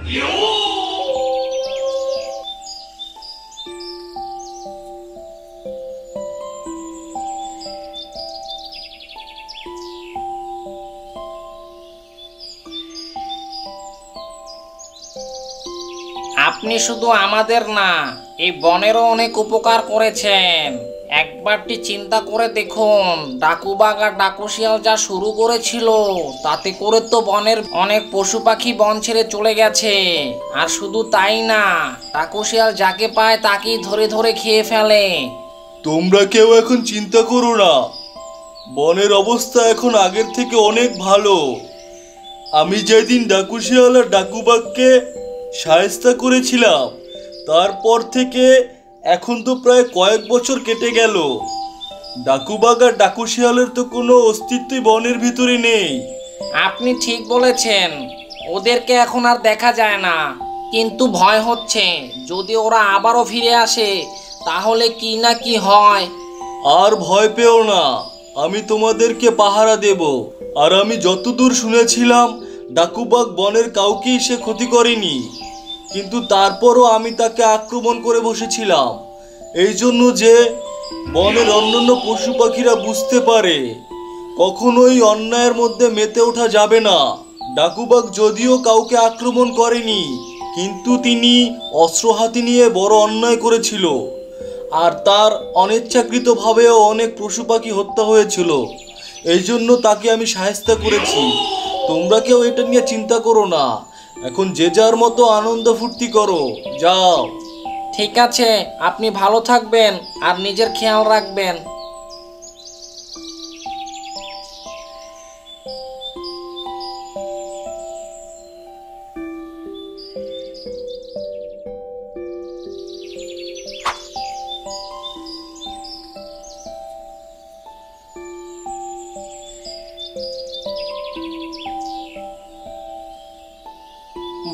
আপনি শুধু আমাদের না, এই বনেরও অনেক উপকার করেছেন। একবারটি চিন্তা করে দেখুন, ডাকুবাঘ আর ডাকুশিয়াল যা শুরু করেছিল, তাতে করে তো বনের অনেক পশু পাখি বন ছেড়ে চলে গেছে। আর শুধু তাই না, ডাকুশিয়াল যাকে পায় তাকেই ধরে ধরে খেয়ে ফেলে। তোমরা কেউ এখন চিন্তা করো না, বনের অবস্থা এখন আগের থেকে অনেক ভালো। আমি যেদিন ডাকুশিয়াল আর ডাকুবাঘকে শায়েস্তা করেছিলাম, তারপর থেকে এখন তো প্রায় কয়েক বছর কেটে গেল। ডাকুবাঘ আর ডাকুশিয়ালের তো কোনো অস্তিত্বই বনের ভিতরে নেই। আপনি ঠিক বলেছেন, ওদেরকে এখন আর দেখা যায় না। কিন্তু ভয় হচ্ছে, যদি ওরা আবারও ফিরে আসে তাহলে কি না কি হয়। আর ভয় পেও না, আমি তোমাদেরকে পাহারা দেব। আর আমি যতদূর শুনেছিলাম, ডাকুবাঘ বনের কাউকেই সে ক্ষতি করেনি, কিন্তু তারপরও আমি তাকে আক্রমণ করে বসেছিলাম, এই জন্য যে বনের অন্যান্য পশু পাখিরা বুঝতে পারে কখনোই অন্যায়ের মধ্যে মেতে ওঠা যাবে না। ডাকুবাঘ যদিও কাউকে আক্রমণ করেনি, কিন্তু তিনি অস্ত্র হাতে নিয়ে বড় অন্যায় করেছিল, আর তার অনিচ্ছাকৃতভাবেও অনেক পশু পাখি হত্যা হয়েছিল। এই জন্য তাকে আমি শায়েস্তা করেছি। তোমরা কেউ এটা নিয়ে চিন্তা করো না, এখন যে যার মতো আনন্দ ফুর্তি করো, যাও। ঠিক আছে, আপনি ভালো থাকবেন আর নিজের খেয়াল রাখবেন।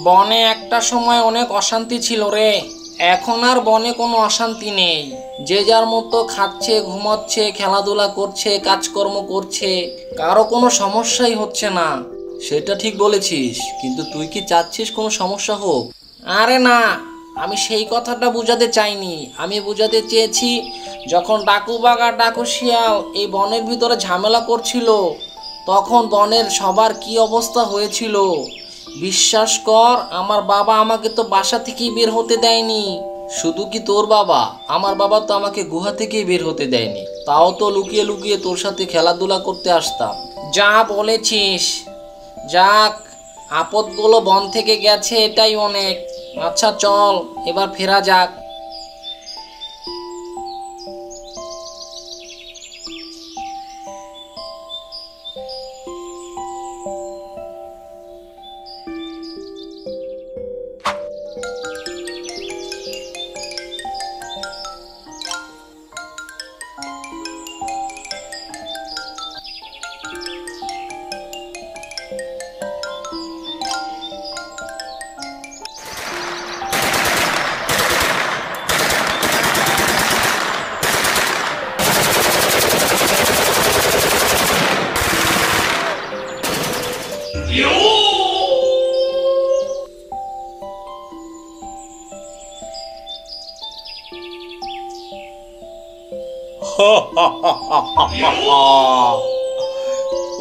বনে একটা সময় অনেক অশান্তি ছিল রে। এখন আর বনে কোনো অশান্তি নেই। যে যার মতো খাচ্ছে, ঘুমাচ্ছে, খেলাধুলা করছে, কাজকর্ম করছে, কারো কোনো সমস্যাই হচ্ছে না। সেটা ঠিক বলেছিস, কিন্তু তুই কি চাচ্ছিস কোনো সমস্যা হোক? আরে না, আমি সেই কথাটা বোঝাতে চাইনি। আমি বোঝাতে চেয়েছি, যখন ডাকুবাঘ আর ডাকুশিয়াল এই বনের ভিতরে ঝামেলা করছিল, তখন বনের সবার কি অবস্থা হয়েছিল। বিশ্বাস কর, আমার বাবা আমাকে তো বাসা থেকেই বের হতে দেয়নি। শুধু কি তোর বাবা? আমার বাবা তো আমাকে গুহা থেকেই বের হতে দেয়নি, তাও তো লুকিয়ে লুকিয়ে তোর সাথে খেলাধুলা করতে আসতাম। যা বলেছিস। যাক, আপদগুলো বন থেকে গেছে, এটাই অনেক। আচ্ছা চল, এবার ফেরা যাক।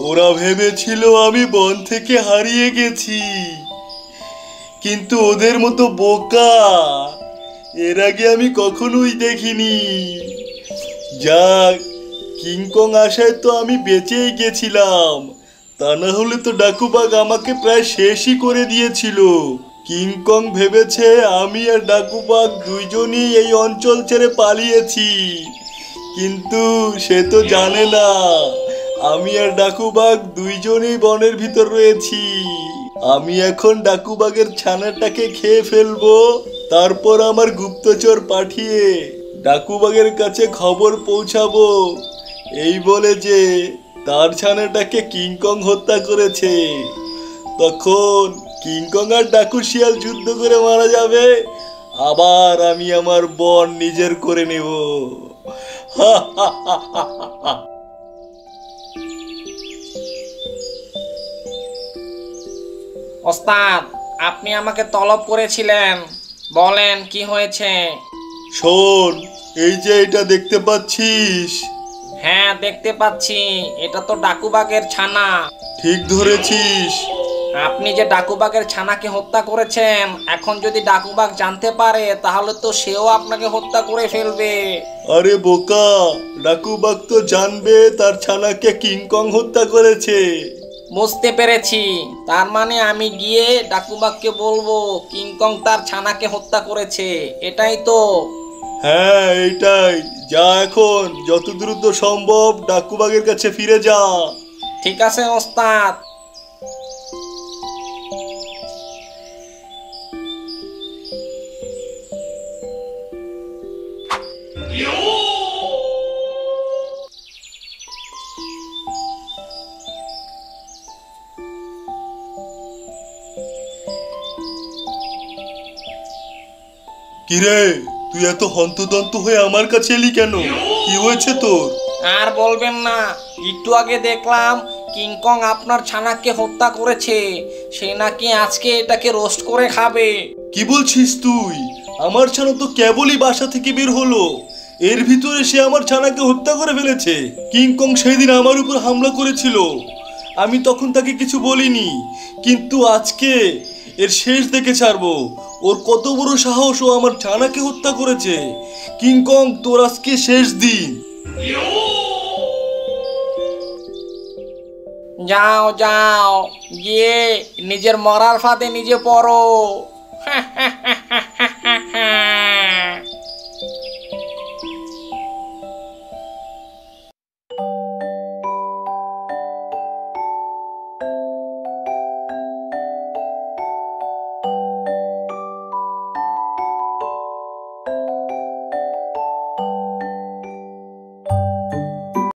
ওরা ভেবেছিল আমি বন থেকে হারিয়ে গেছি, কিন্তু ওদের মতো বোকা এর আগে আমি কখনোই দেখিনি। যাক, কিংকং আসায় তো আমি বেঁচেই গেছিলাম, তা না হলে তো ডাকুবাঘ আমাকে প্রায় শেষই করে দিয়েছিল। কিংকং ভেবেছে আমি আর ডাকুবাঘ দুইজনই এই অঞ্চল ছেড়ে পালিয়েছি, কিন্তু সে তো জানে না আমি আর ডাকুবাঘ দুইজনেই বনের ভিতর রয়েছি। আমি এখন ডাকুবাঘের ছানাটাকে খেয়ে ফেলবো, তারপর আমার গুপ্তচর পাঠিয়ে ডাকুবাঘের কাছে খবর পৌঁছাবো, এই বলে যে তার ছানাটাকে কিংকং হত্যা করেছে। তখন কিংকং আর ডাকুশিয়াল যুদ্ধ করে মারা যাবে, আবার আমি আমার বন নিজের করে নেব। ওস্তাদ, আপনি আমাকে তলব করেছিলেন, বলেন কি হয়েছে? শোন, এই যে এটা দেখতে পাচ্ছিস? হ্যাঁ দেখতে পাচ্ছি, এটা তো ডাকুবাগের ছানা। ঠিক ধরেছিস। আপনি যে ডাকুবাগের ছানাকে হত্যা করেছেন, এখন যদি ডাকুবাগ জানতে পারে তাহলে তো সেও আপনাকে হত্যা করে ফেলবে। আরে বোকা, ডাকুবাগ তো জানবে তার ছানাকে কিংকং হত্যা করেছে। বুঝতে পেরেছি, তার মানে আমি গিয়ে ডাকুবাগকে বলবো কিংকং তার ছানাকে হত্যা করেছে, এটাই তো? হ্যাঁ এইটাই। যা, এখন যত দ্রুত সম্ভব ডাকুবাগের কাছে ফিরে যা। ঠিক আছে ওস্তাদ। কিরে, তুই এত হন্তদন্ত হয়ে আমার কাছে এলি কেন? কি হয়েছে তোর? আর বলবেন না, একটু আগে দেখলাম কিংকং আপনার ছানাকে হত্যা করেছে। সে নাকি আজকে এটাকে রোস্ট করে খাবে। কি বলছিস তুই? আমার ছানা তো কেবলই বাসা থেকে বের হলো, এর ভিতরে সে আমার ছানাকে হত্যা করে ফেলেছে। কিংকং সেদিন আমার উপর হামলা করেছিল, আমি তখন তাকে কিছু বলিনি, কিন্তু আজকে এর শেষ দেখে ছাড়বো। ওর কত বড় সাহস, ও আমার ছানাকে হত্যা করেছে। কিংকং, তোর আজকে শেষ দিন। যাও যাও, গিয়ে নিজের মরার ফাঁদে নিজে পড়ো।